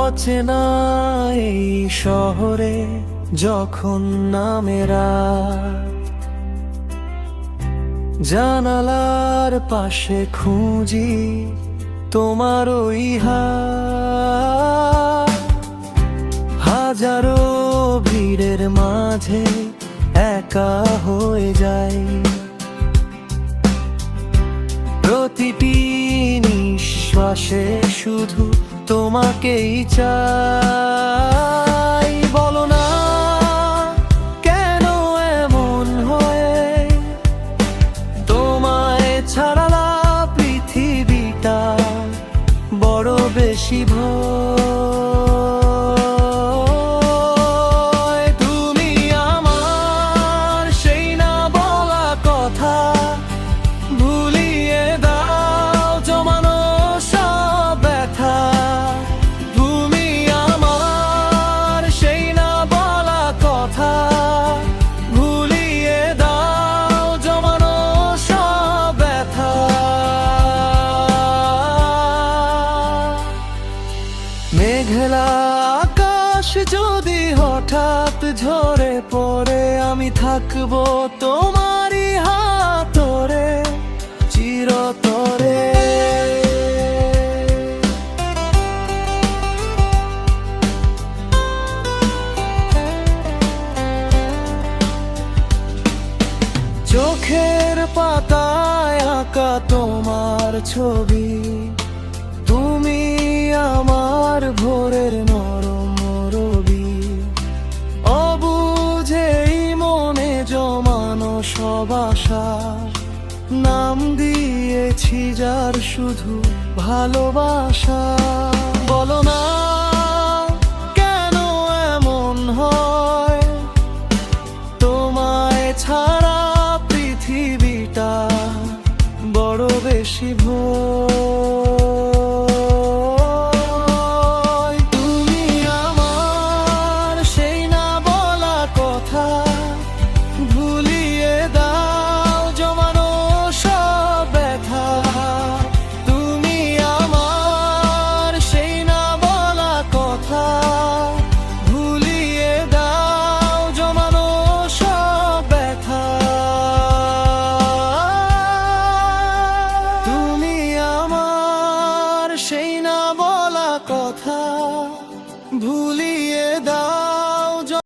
অচেনা এই শহরে যখন নামে রাত, জানালার পাশে খুঁজি তোমার ওই হাত। হাজারো ভিড়ের মাঝে একা হয়ে যাই, প্রতিটি নিঃশ্বাসে শুধু তোমাকেই চাই। বলো না কেন এমন হয়, তোমায় ছাড়া পৃথিবীটা বড় বেশি ভয়। তুমি আমার সেই না বলা কথা ভুলিয়ে দাও জমানো সব ব্যথা। তুমি আমার সেই না বলা কথা ভুলিয়ে দাও জমানো সব ব্যথা। মেঘলা আকাশ যদি হঠাৎ ঝরে পড়ে, আমি থাকবো তোমারই হাতরে চিরতরে। চোখের পাতায় আঁকা তোমার ছবি, তুমি আমার ভোরের নরম রবি। অবুঝেই মনে জমানো সব আশা, নাম দিয়েছি যার শুধু ভালোবাসা। বলো না